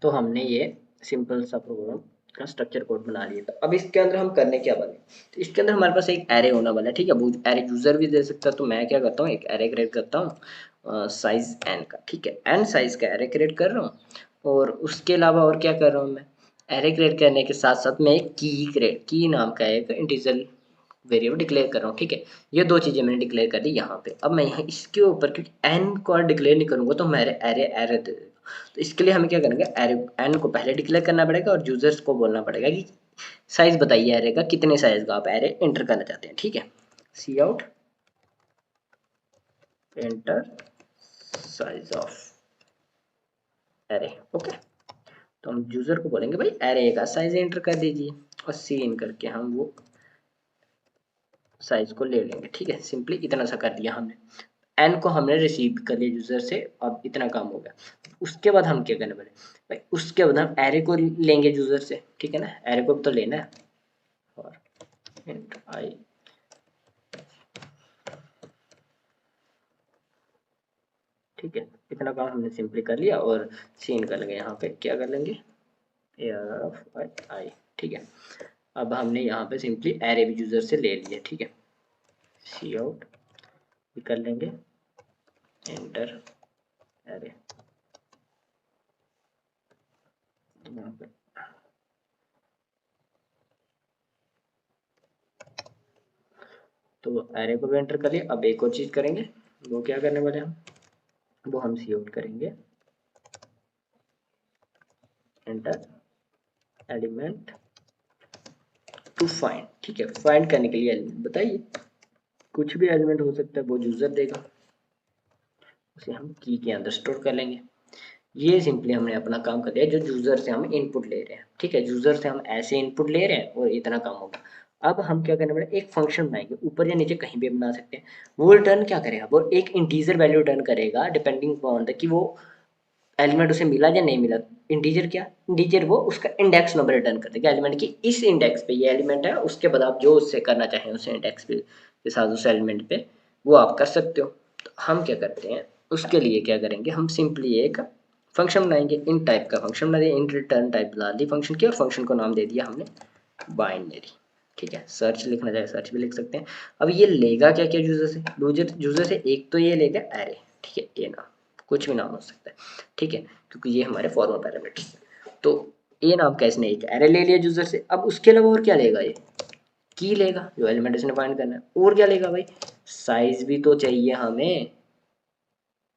तो हमने ये सिंपल सा प्रोग्राम का स्ट्रक्चर कोड बना लिया। तो अब इसके अंदर हम करने क्या वाले, तो इसके अंदर हमारे पास एक एरे होना वाला है, ठीक है। वो एरे यूजर भी दे सकता है, तो मैं क्या करता हूँ, एक एरे क्रिएट करता हूँ साइज एन का, ठीक है। एन साइज का एरे क्रिएट कर रहा हूँ, और उसके अलावा और क्या कर रहा हूँ मैं, एरे क्रिएट करने के साथ साथ मैं एक की नाम का एक इंटीजर वेरिएबल डिक्लेयर कर रहा हूँ, ठीक है। ये दो चीजें मैंने डिक्लेयर कर दी यहाँ पे। अब मैं यहाँ इसके ऊपर, क्योंकि एन को डिक्लेयर नहीं करूंगा तो मेरे एरे एरे दे देगा, तो इसके लिए हमें क्या करेंगे, एरे एन को पहले डिक्लेयर करना पड़ेगा और यूजर्स को बोलना पड़ेगा कि साइज बताइए एरे का, कितने साइज का आप एरे एंटर करना चाहते हैं, ठीक है। C out enter size of array. Okay, तो हम यूजर को बोलेंगे भाई एरे का साइज एंटर कर दीजिए, और सी इन करके हम वो साइज को ले लेंगे, ठीक है। सिंपली इतना सा कर दिया हमने, एन को हमने रिसीव कर लिया यूजर से, अब इतना काम हो गया। उसके बाद हम क्या करने वाले भाई, उसके बाद हम एरे को लेंगे यूजर से, ठीक है ना, एरे को तो लेना है। और int I, ठीक है, इतना काम हमने सिंपली कर लिया, और सीन कर लेंगे यहाँ पे, क्या कर लेंगे, ARF ठीक है। अब हमने यहाँ पे सिंपली एरे भी यूजर से ले लिया, ठीक है। सी आउट भी कर लेंगे, एंटर एरे यहाँ पे। तो एरे को भी एंटर कर लिया। अब एक और चीज करेंगे, वो क्या करने वाले हम, वो हम सी आउट करेंगे, एंटर एलिमेंट टू फाइंड, ठीक है। फाइंड करने के लिए एलिमेंट बताइए, कुछ भी एलिमेंट हो सकता है, वो यूजर देगा, उसे हम की के अंदर स्टोर कर लेंगे। ये सिंपली हमने अपना काम कर लिया, जो यूजर से हम इनपुट ले रहे हैं, ठीक है। यूजर से हम ऐसे इनपुट ले रहे हैं और इतना काम होगा। अब हम क्या करने वाले, एक फंक्शन बनाएंगे, ऊपर या नीचे कहीं भी बना सकते हैं। वो रिटर्न क्या करेगा, वो एक इंटीजर वैल्यू रिटर्न करेगा डिपेंडिंग अपॉन द कि वो एलिमेंट उसे मिला या नहीं मिला। इंटीजर क्या, इंटीजर वो उसका इंडेक्स नंबर रिटर्न कर देगा एलिमेंट की, इस इंडेक्स पे ये एलिमेंट है, उसके बाद आप जो उससे करना चाहें उस इंडेक्स पे के साथ उस एलिमेंट पे वो आप कर सकते हो। तो हम क्या करते हैं, उसके लिए क्या करेंगे, हम सिंपली एक फंक्शन बनाएंगे, इन टाइप का फंक्शन बना दिया, इन रिटर्न टाइप बना दी फंक्शन की, और फंक्शन को नाम दे दिया हमने बाइनरी। ठीक है, सर्च लिखना चाहे सर्च भी लिख सकते हैं। अब ये लेगा क्या क्या यूजर से, यूजर से एक तो ये लेगा एरे, ठीक है, ए नाम, कुछ भी नाम हो सकता है, ठीक है, क्योंकि ये हमारे फॉर्मल पैरामीटर्स। तो ए नाम का इसने एक एरे ले लिया यूजर से। अब उसके अलावा और क्या लेगा, ये की लेगा जो एलिमेंट इसने फाइंड करना है। और क्या लेगा भाई, साइज भी तो चाहिए हमें,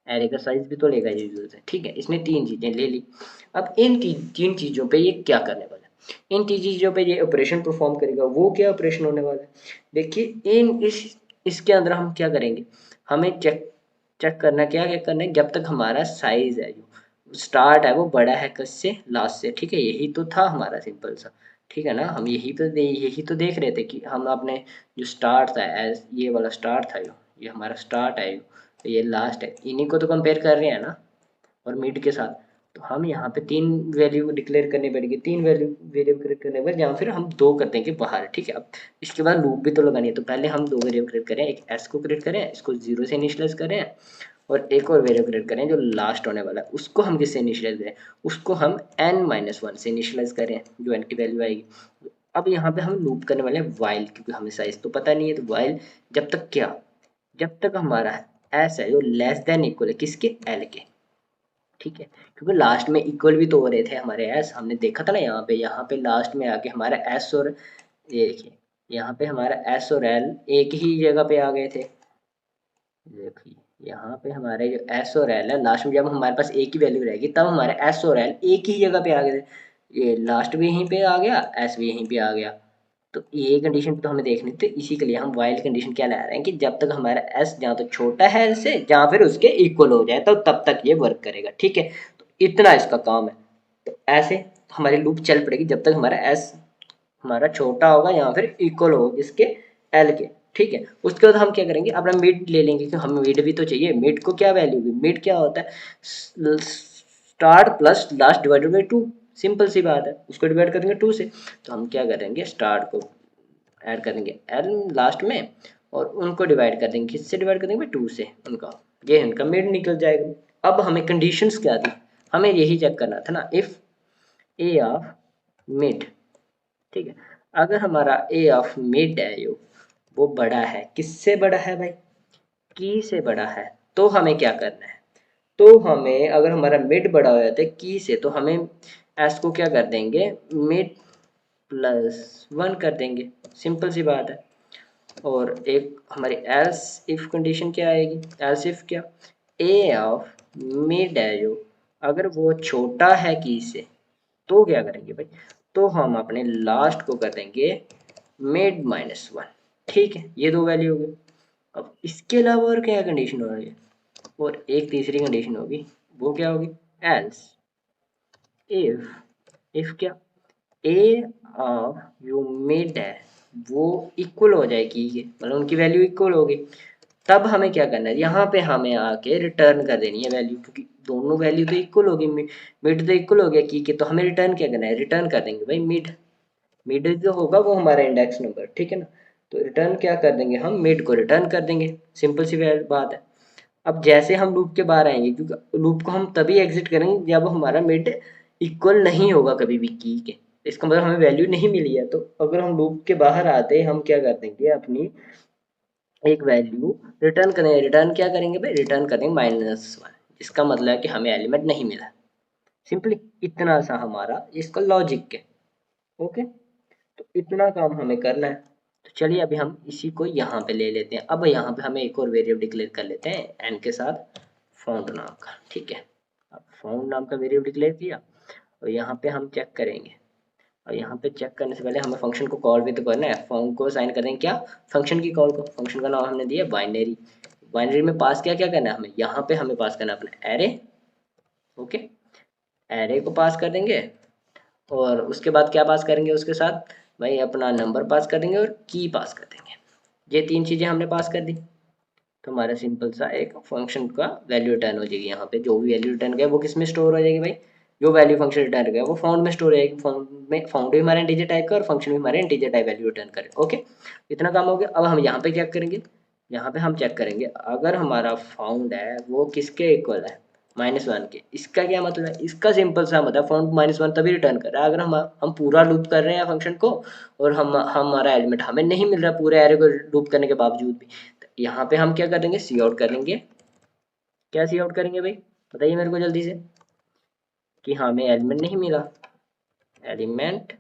एरे का साइज भी तो लेगा ये यूजर से। ठीक है, इसने तीन चीजें ले ली। अब इन तीन चीजों पे ये क्या करने वाला है, इन तीन चीजों पे ये ऑपरेशन परफॉर्म करेगा। वो क्या ऑपरेशन होने वाला है, देखिए इन इसके अंदर हम क्या करेंगे, हमें चेक चेक करना, क्या क्या करना है, जब तक हमारा साइज है जो स्टार्ट है वो बड़ा है किससे, लास्ट से। ठीक है, यही तो था हमारा सिंपल सा। ठीक है ना, हम यही तो देख रहे थे कि हम अपने जो स्टार्ट था, एज ये वाला स्टार्ट था जो, ये हमारा स्टार्ट है, तो ये लास्ट है, इन्हीं को तो कंपेयर कर रहे हैं ना, और मिड के साथ। तो हम यहाँ पे तीन वैल्यू डिक्लेयर करनी पड़ेगी, तीन वैल्यू वेरिएबल क्रिएट करने के बाद, या फिर हम दो कर देंगे बाहर। ठीक है, अब इसके बाद लूप भी तो लगानी है, तो पहले हम दो वेरिएबल क्रिएट करें, एक एस को क्रिएट करें, इसको जीरो से इनिशियलाइज करें, और एक और वेरिएबल क्रिएट करें जो लास्ट होने वाला है, उसको हम किससे इनिशियलाइज करें, उसको हम n-1 से इनिशियलाइज करें, जो n की वैल्यू आएगी। अब यहाँ पे हम लूप करने वाले हैं वाइल, क्योंकि हमें साइज तो पता नहीं है, तो वाइल जब तक क्या, जब तक हमारा एस है जो लेस देन इक्वल है किसके, एल के। ठीक है, क्योंकि लास्ट में इक्वल भी तो हो रहे थे हमारे एस, हमने देखा था ना यहाँ पे लास्ट में आके हमारा एस और, ये देखिए यहाँ पे हमारा एस और एल एक ही जगह पे आ गए थे। देखिए यहाँ पे हमारे जो एस और एल है, लास्ट में जब हमारे पास एक ही वैल्यू रहेगी तब हमारे एस और एल एक ही जगह पे आ गए थे। ये लास्ट भी यहीं पे आ गया, एस भी यहीं पे आ गया। तो ये कंडीशन तो हमें देखनी थी, इसी के लिए हम वाइल कंडीशन क्या ला रहे हैं कि जब तक हमारा एस जहाँ तो छोटा है एल से, जहाँ फिर उसके इक्वल हो जाए, तो तब तक ये वर्क करेगा। ठीक है, तो इतना इसका काम है। तो ऐसे हमारी लूप चल पड़ेगी जब तक हमारा एस हमारा छोटा होगा या फिर इक्वल हो इसके एल के। ठीक है, उसके बाद हम क्या करेंगे, अपना मिड ले लेंगे, क्योंकि हमें मिड भी तो चाहिए। मिड को क्या वैल्यू होगी, मिड क्या होता है, start plus last divided by 2, simple सी बात है, उसको डिवाइड करेंगे 2 से। तो हम क्या करेंगे, स्टार्ट को ऐड कर देंगे एल लास्ट में, और उनको डिवाइड कर देंगे, किससे डिवाइड कर देंगे, 2 से, उनका ये उनका मिड निकल जाएगा। अब हमें कंडीशंस क्या दी, हमें यही चेक करना था ना, इफ ए ऑफ मिड। ठीक है, अगर हमारा ए ऑफ मिड है जो, वो बड़ा है, किससे बड़ा है भाई, की से बड़ा है, तो हमें क्या करना है, तो हमें अगर हमारा मिड बड़ा हो जाता है की से, तो हमें एस को क्या कर देंगे, मिड प्लस 1 कर देंगे, सिंपल सी बात है। और एक हमारी एल्स इफ कंडीशन क्या आएगी, एल्स इफ क्या, ए ऑफ मिड है जो, अगर वो छोटा है की से, तो क्या करेंगे भाई, तो हम अपने लास्ट को कर देंगे मिड-1। ठीक है, ये दो वैल्यू हो गई। अब इसके अलावा और क्या कंडीशन हो रही है, और एक तीसरी कंडीशन होगी, वो क्या होगी, एल्स इफ क्या, ए ऑफ जो मिड है वो इक्वल हो जाएगी, ये मतलब उनकी वैल्यू इक्वल होगी, तब हमें क्या करना है, यहाँ पे हमें आके रिटर्न कर देनी है वैल्यू, क्योंकि दोनों वैल्यू तो इक्वल होगी, मिड तो इक्वल हो गया की के, तो हमें रिटर्न क्या करना है, रिटर्न कर देंगे भाई मिड। मिड जो होगा वो हमारा इंडेक्स नंबर, ठीक है ना, तो रिटर्न क्या कर देंगे, हम मिड को रिटर्न कर देंगे, सिंपल सी बात है। अब जैसे हम लूप के बाहर आएंगे, क्योंकि लूप को हम तभी एग्जिट करेंगे जब हमारा मिड इक्वल नहीं होगा कभी भी की के, इसका मतलब हमें वैल्यू नहीं मिली है। तो अगर हम लूप के बाहर आते हम क्या कर देंगे, अपनी एक वैल्यू रिटर्न करेंगे, रिटर्न क्या करेंगे भाई, रिटर्न करेंगे -1, जिसका मतलब है कि हमें एलिमेंट नहीं मिला। सिंपली इतना सा हमारा इसका लॉजिक है। ओके, तो इतना काम हमें करना है। तो चलिए अभी हम इसी को यहाँ पे ले लेते हैं। अब यहाँ पे हमें एक और वेरिएबल डिक्लेयर कर लेते हैं एन के साथ, फाउंड नाम का। ठीक है, अब फाउंड नाम का वेरिएबल डिक्लेयर किया, और यहाँ पे हम चेक करेंगे, और यहाँ पे चेक करने से पहले हमें फंक्शन को कॉल भी तो करना है। फाउंड को साइन करेंगे क्या, फंक्शन की कॉल को। फंक्शन का नाम हमने दिया बाइनरी। बाइनरी में पास क्या क्या करना है हमें, यहाँ पे हमें पास करना है अपना एरे। ओके, एरे को पास कर देंगे, और उसके बाद क्या पास करेंगे उसके साथ, भाई अपना नंबर पास कर देंगे और की पास कर देंगे। ये तीन चीज़ें हमने पास कर दी, तो हमारा सिंपल सा एक फंक्शन का वैल्यू रिटर्न हो जाएगी। यहाँ पे जो भी वैल्यू रिटर्न गया वो किस में स्टोर हो जाएगी भाई, जो वैल्यू फंक्शन रिटर्न गया वो फाउंड में स्टोर हो जाएगी। फाउंड में, फाउंड भी हमारा इंटीजर टाइप का और फंक्शन भी हमारे इंटीजर टाइप वैल्यू रिटर्न करे। ओके, इतना काम हो गया। अब हम यहाँ पे चेक करेंगे, यहाँ पे हम चेक करेंगे अगर हमारा फाउंड है वो किसके इक्वल है, -1 के। इसका क्या मतलब है, इसका सिंपल सा मतलब फाउंड -1 तभी रिटर्न कर रहा है अगर हम पूरा लूप कर रहे हैं फंक्शन को और हम हमारा एलिमेंट हमें नहीं मिल रहा पूरे एरे को लूप करने के बावजूद भी। तो यहाँ पे हम क्या करेंगे, सी आउट करेंगे। क्या सी आउट करेंगे भाई, बताइए मेरे को जल्दी से, कि हमें एलिमेंट नहीं मिला, एलिमेंट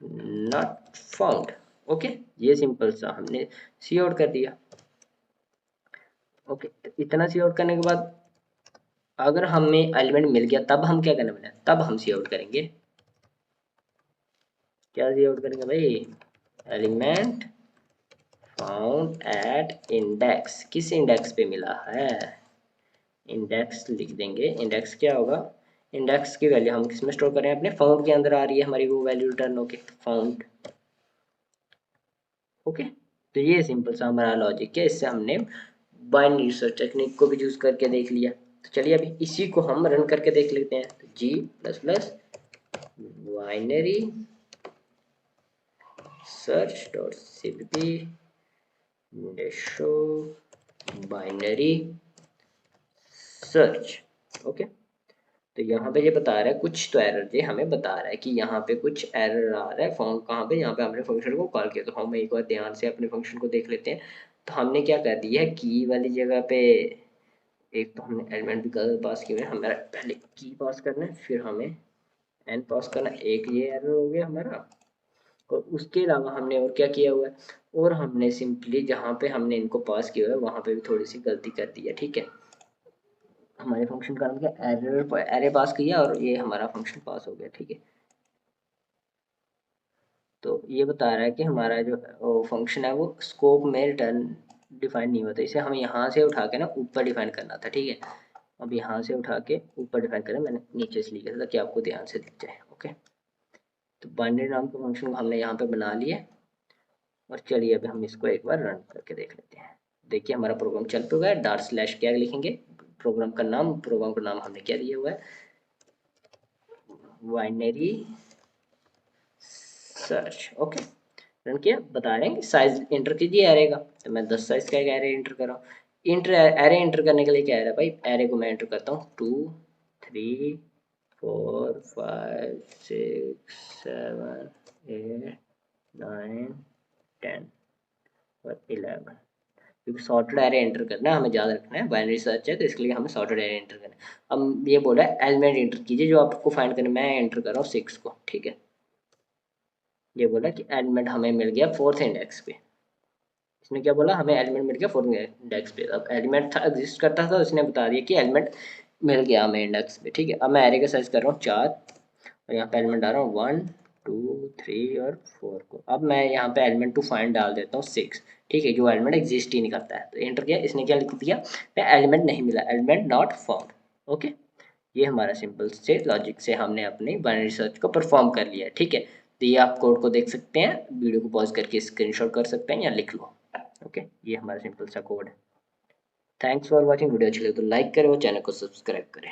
नॉट फाउंड। ओके, ये सिंपल सा हमने सी आउट कर दिया। ओके, तो इतना सी आउट करने के बाद अगर हमें एलिमेंट मिल गया तब हम क्या करने वाले हैं, तब हम सी आउट करेंगे। क्या सी आउट करेंगे भाई, एलिमेंट फाउंड एट इंडेक्स, किस इंडेक्स पे मिला है, इंडेक्स लिख देंगे। इंडेक्स क्या होगा, इंडेक्स की वैल्यू हम किस में स्टोर करें, अपने फाउंड के अंदर आ रही है हमारी वो वैल्यू रिटर्न होके फाउंड। ओके, तो ये सिंपल सा हमारा लॉजिक है। इससे हमने बाइनरी सर्च टेक्निक को भी यूज करके देख लिया। तो चलिए अभी इसी को हम रन करके देख लेते हैं। तो G plus plus binary search dot CPP show binary search. Okay, तो यहाँ पे ये बता रहा है कुछ तो एरर ये हमें बता रहा है कि यहाँ पे कुछ एरर आ रहा है फाउंड कहाँ पे, यहाँ पे हमने फंक्शन को कॉल किया। तो हम एक बार ध्यान से अपने फंक्शन को देख लेते हैं। तो हमने क्या कर दिया है, की वाली जगह पे एक तो हमने एलिमेंट भी गलत पास किए हुए हैं, हमारा पहले की पास करना है फिर हमें एन पास करना है। एक ये एरर हो गया हमारा। और उसके अलावा हमने और क्या किया हुआ है, और हमने सिंपली जहाँ पे हमने इनको पास किया हुआ है वहाँ पे भी थोड़ी सी गलती कर दी है। ठीक है, हमारे फंक्शन का नाम क्या, एरर एरे पास किया और ये हमारा फंक्शन पास हो गया। ठीक है, तो ये बता रहा है कि हमारा जो फंक्शन है वो स्कोप में रिटर्न डिफाइन नहीं होता। इसे हमें यहाँ से उठा के ना ऊपर डिफाइन करना था। ठीक है, अब यहाँ से उठा के ऊपर डिफाइन करें, मैंने नीचे से लिखा था ताकि आपको ध्यान से दिख जाए। ओके, तो बाइनरी नाम के फंक्शन को हमने यहाँ पे बना लिया। और चलिए अभी हम इसको एक बार रन करके देख लेते हैं। देखिए हमारा प्रोग्राम चल तो गया। डॉट स्लैश क्या लिखेंगे, प्रोग्राम का नाम हमने क्या दिया हुआ है, बाइनरी सर्च। ओके, रन किया, बता रहे हैं कि साइज इंटर कीजिए एरे का। तो मैं 10 साइज का एक एरे इंटर कर रहा हूँ। एरे इंटर करने के लिए क्या है भाई, एरे को मैं इंटर करता हूँ 2 3 4 5 6 7 8 9 10 और 11, क्योंकि सॉर्टेड एरे एंटर करना है, हमें याद रखना है बाइनरी सर्च है तो इसके लिए हमें सॉर्टेड एरे एंटर करना है। अब ये बोला है एलिमेंट एंटर कीजिए जो आपको फाइंड करना है, मैं एंटर कर रहा हूँ 6 को। ठीक है, ये बोला कि एलिमेंट हमें मिल गया 4th इंडेक्स पे। इसने क्या बोला, हमें एलिमेंट मिल गया 4th इंडेक्स पे। अब एलिमेंट था एग्जिस्ट करता था, उसने बता दिया कि एलिमेंट मिल गया हमें इंडेक्स पे। ठीक है, अब मैं एरे का सर्च कर रहा हूँ 4 और यहाँ पे एलिमेंट डाल रहा हूँ 1 2 3 और 4 को। अब मैं यहाँ पे एलिमेंट टू फाइंड डाल देता हूँ 6। ठीक है, जो एलिमेंट एग्जिस्ट ही नहीं करता है। तो एंटर किया, इसने क्या लिख दिया, एलिमेंट नहीं मिला, एलिमेंट नॉट फाउंड। ओके, ये हमारा सिंपल से लॉजिक से हमने अपनी बाइनरी सर्च को परफॉर्म कर लिया है। ठीक है, तो ये आप कोड को देख सकते हैं, वीडियो को पॉज करके स्क्रीनशॉट कर सकते हैं या लिख लो। ओके, ये हमारा सिंपल सा कोड है। Thanks for watching. वीडियो अच्छी लगे तो लाइक करें और चैनल को सब्सक्राइब करें।